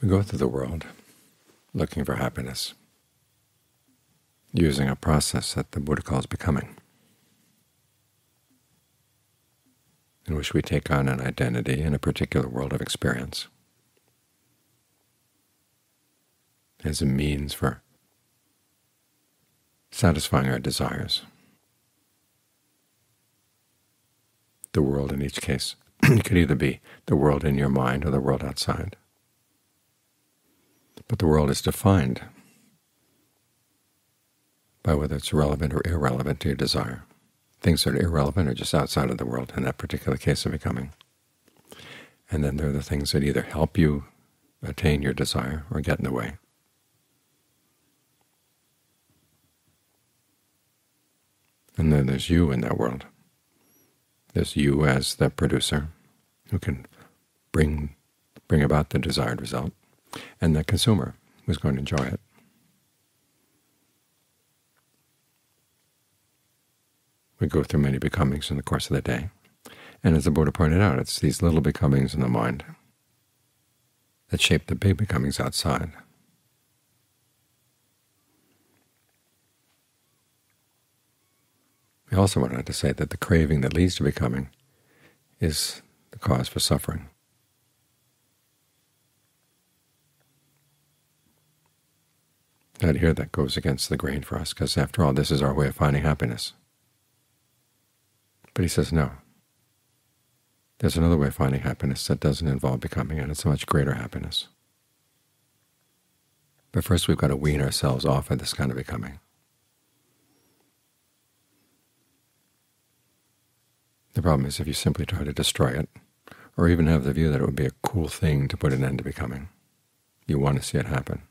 We go through the world looking for happiness, using a process that the Buddha calls becoming, in which we take on an identity in a particular world of experience as a means for satisfying our desires. The world in each case could either be the world in your mind or the world outside. But the world is defined by whether it's relevant or irrelevant to your desire. Things that are irrelevant are just outside of the world in that particular case of becoming. And then there are the things that either help you attain your desire or get in the way. And then there's you in that world. There's you as the producer who can bring about the desired result, and the consumer who's going to enjoy it. We go through many becomings in the course of the day, and as the Buddha pointed out, it's these little becomings in the mind that shape the big becomings outside. We also wanted to say that the craving that leads to becoming is the cause for suffering. Out here that goes against the grain for us, because after all, this is our way of finding happiness. But he says no. There's another way of finding happiness that doesn't involve becoming, and it's a much greater happiness. But first we've got to wean ourselves off of this kind of becoming. The problem is if you simply try to destroy it, or even have the view that it would be a cool thing to put an end to becoming, you want to see it happen.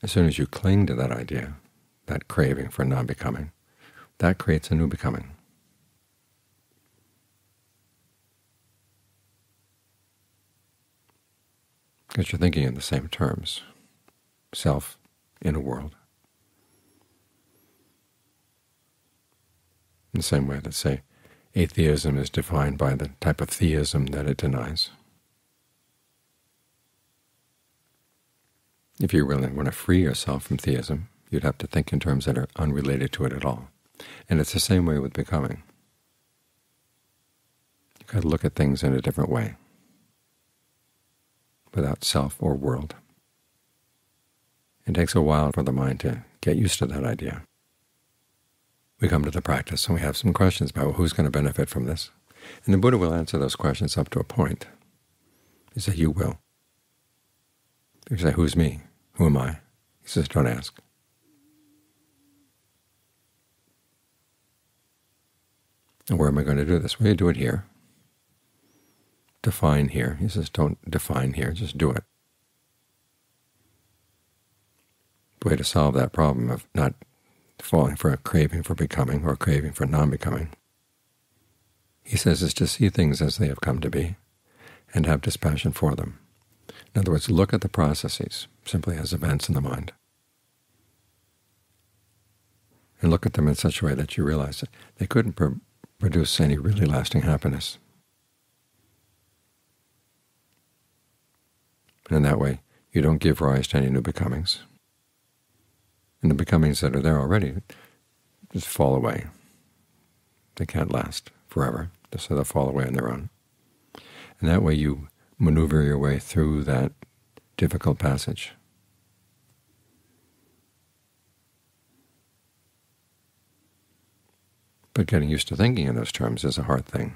As soon as you cling to that idea, that craving for non-becoming, that creates a new becoming. Because you're thinking in the same terms, self in a world. In the same way that, say, atheism is defined by the type of theism that it denies. If you really want to free yourself from theism, you'd have to think in terms that are unrelated to it at all. And it's the same way with becoming. You've got to look at things in a different way, without self or world. It takes a while for the mind to get used to that idea. We come to the practice and we have some questions about, well, who's going to benefit from this? And the Buddha will answer those questions up to a point. He says, you will. You say, who's me? Who am I? He says, don't ask. And where am I going to do this? Well, you do it here. Define here. He says, don't define here, just do it. The way to solve that problem of not falling for a craving for becoming or a craving for non-becoming, he says, is to see things as they have come to be and have dispassion for them. In other words, look at the processes simply as events in the mind, and look at them in such a way that you realize that they couldn't produce any really lasting happiness. And in that way, you don't give rise to any new becomings. And the becomings that are there already just fall away. They can't last forever, so they'll fall away on their own. And that way you maneuver your way through that difficult passage. But getting used to thinking in those terms is a hard thing.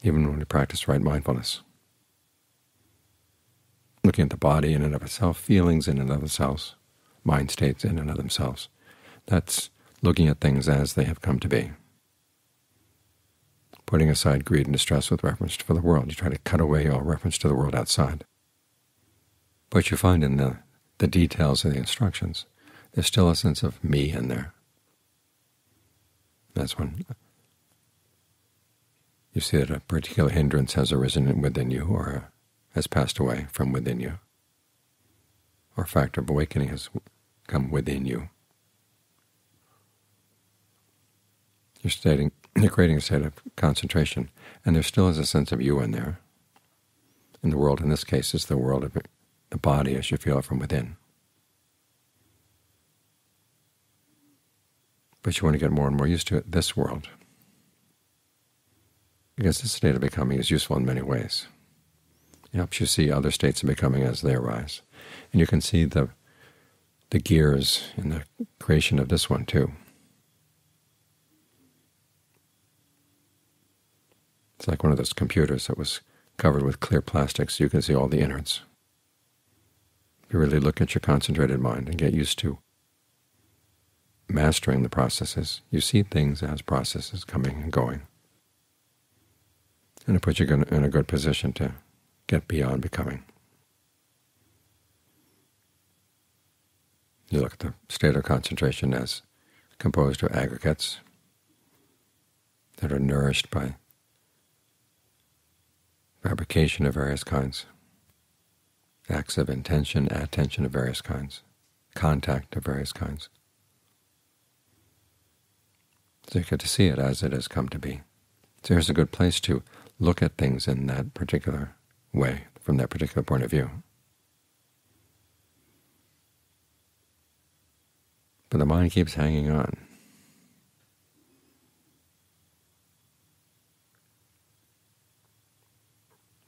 Even when we practice right mindfulness. Looking at the body in and of itself, feelings in and of themselves, mind states in and of themselves. That's looking at things as they have come to be. Putting aside greed and distress with reference to the world. You try to cut away all reference to the world outside. But you find in the details of the instructions, there's still a sense of me in there. That's when you see that a particular hindrance has arisen within you or has passed away from within you, or a factor of awakening has come within you. You're stating You're creating a state of concentration, and there still is a sense of you in there. And the world in this case is the world of the body as you feel it from within. But you want to get more and more used to it, this world, because this state of becoming is useful in many ways. It helps you see other states of becoming as they arise. And you can see the gears in the creation of this one, too. It's like one of those computers that was covered with clear plastic, so you can see all the innards. If you really look at your concentrated mind and get used to mastering the processes, you see things as processes coming and going. And it puts you in a good position to get beyond becoming. You look at the state of concentration as composed of aggregates that are nourished by fabrication of various kinds, acts of intention, attention of various kinds, contact of various kinds. So you get to see it as it has come to be. So here's a good place to look at things in that particular way, from that particular point of view. But the mind keeps hanging on.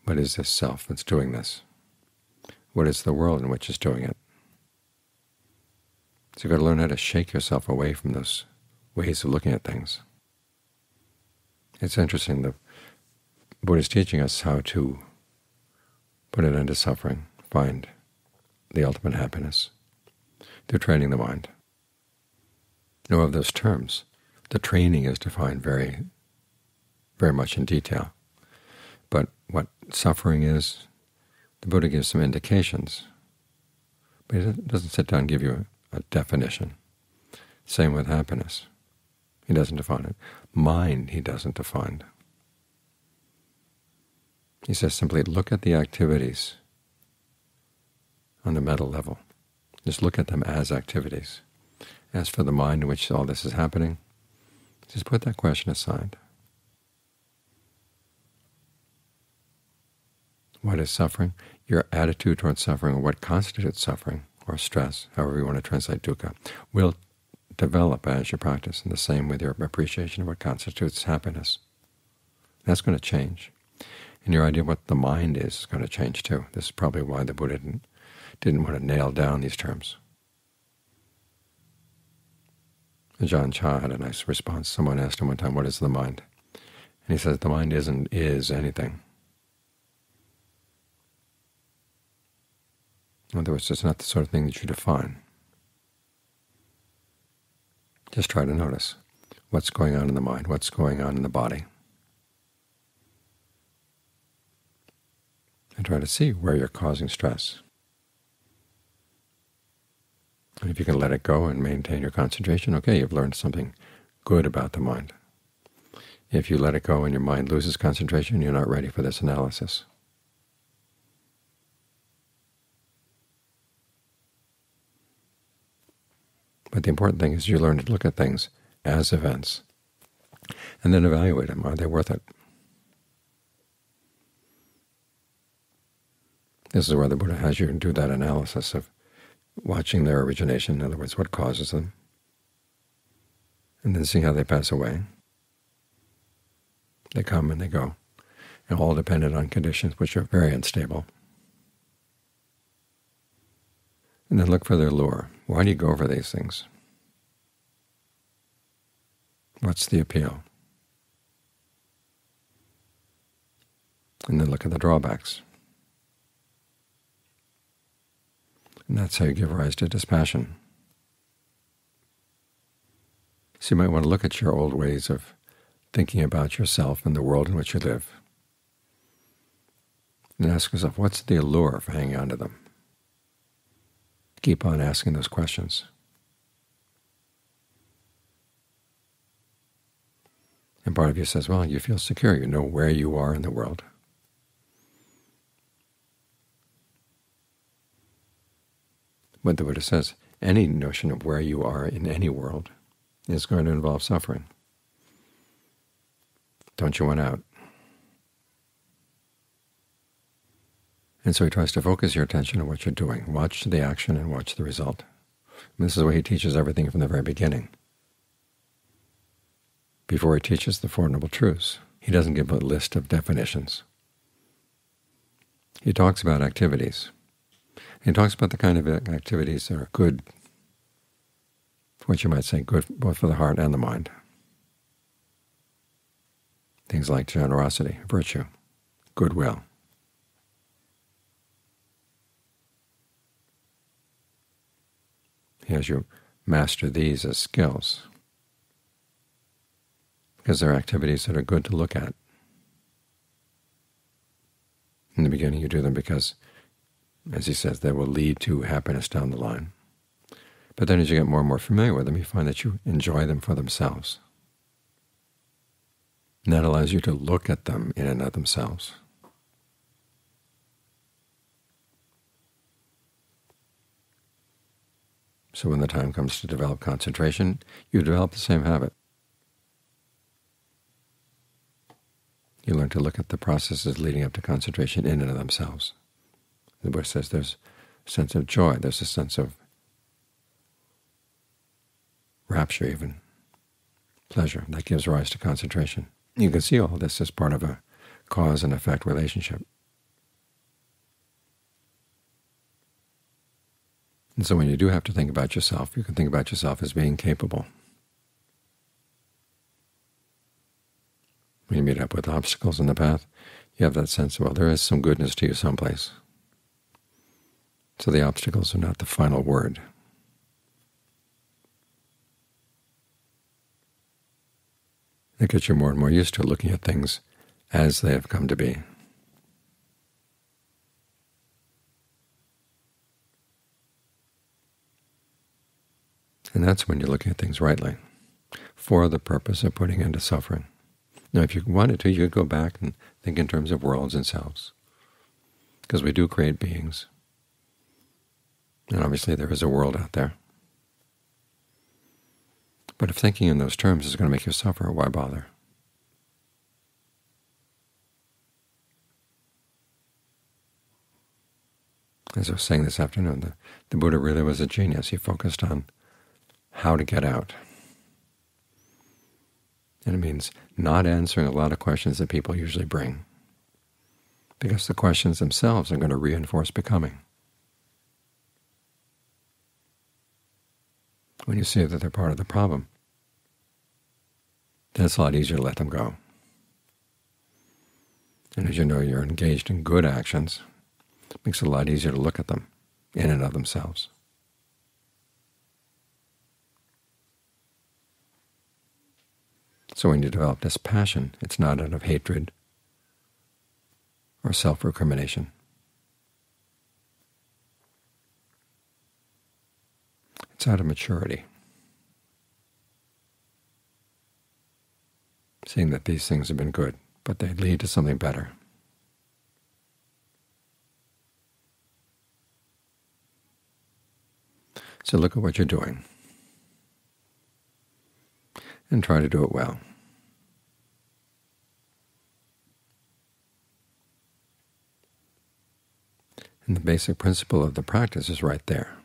What is this self that's doing this? What is the world in which it's doing it? So you've got to learn how to shake yourself away from those ways of looking at things. It's interesting, the Buddha is teaching us how to put an end to suffering, find the ultimate happiness through training the mind. Know of those terms. The training is defined very, very much in detail. But what suffering is, the Buddha gives some indications, but he doesn't sit down and give you a definition. Same with happiness. He doesn't define it. Mind he doesn't define. He says simply, look at the activities on the mental level. Just look at them as activities. As for the mind in which all this is happening, just put that question aside. What is suffering? Your attitude towards suffering, or what constitutes suffering, or stress, however you want to translate dukkha, will develop as you practice, and the same with your appreciation of what constitutes happiness. That's going to change. And your idea of what the mind is going to change too. This is probably why the Buddha didn't want to nail down these terms. Ajahn Chah had a nice response. Someone asked him one time, what is the mind? And he says, the mind is anything. In other words, it's not the sort of thing that you define. Just try to notice what's going on in the mind, what's going on in the body. And try to see where you're causing stress. And if you can let it go and maintain your concentration, okay, you've learned something good about the mind. If you let it go and your mind loses concentration, you're not ready for this analysis. But the important thing is you learn to look at things as events and then evaluate them. Are they worth it? This is where the Buddha has you do that analysis of watching their origination, in other words, what causes them, and then seeing how they pass away. They come and they go, and all dependent on conditions which are very unstable. And then look for their lure. Why do you go for these things? What's the appeal? And then look at the drawbacks. And that's how you give rise to dispassion. So you might want to look at your old ways of thinking about yourself and the world in which you live, and ask yourself, what's the allure for hanging on to them? Keep on asking those questions. And part of you says, well, you feel secure, you know where you are in the world. What the Buddha says, any notion of where you are in any world is going to involve suffering. Don't you want out? And so he tries to focus your attention on what you're doing. Watch the action and watch the result. And this is why he teaches everything from the very beginning. Before he teaches the Four Noble Truths, he doesn't give a list of definitions. He talks about activities. He talks about the kind of activities that are good, what you might say, good both for the heart and the mind. Things like generosity, virtue, goodwill. He has you master these as skills, because they're activities that are good to look at. In the beginning you do them because, as he says, they will lead to happiness down the line. But then as you get more and more familiar with them, you find that you enjoy them for themselves. And that allows you to look at them in and of themselves. So when the time comes to develop concentration, you develop the same habit. You learn to look at the processes leading up to concentration in and of themselves. The Buddha says there's a sense of joy, there's a sense of rapture even, pleasure, that gives rise to concentration. You can see all this as part of a cause and effect relationship. And so when you do have to think about yourself, you can think about yourself as being capable. When you meet up with obstacles in the path, you have that sense of, well, there is some goodness to you someplace. So the obstacles are not the final word. It gets you more and more used to looking at things as they have come to be. And that's when you're looking at things rightly, for the purpose of putting end to suffering. Now, if you wanted to, you could go back and think in terms of worlds and selves, because we do create beings. And obviously there is a world out there. But if thinking in those terms is going to make you suffer, why bother? As I was saying this afternoon, the Buddha really was a genius. He focused on how to get out. And it means not answering a lot of questions that people usually bring, because the questions themselves are going to reinforce becoming. When you see that they're part of the problem, then it's a lot easier to let them go. And as you know, you're engaged in good actions, it makes it a lot easier to look at them in and of themselves. So when you develop this passion, it's not out of hatred or self-recrimination. It's out of maturity, seeing that these things have been good, but they lead to something better. So look at what you're doing and try to do it well. And the basic principle of the practice is right there.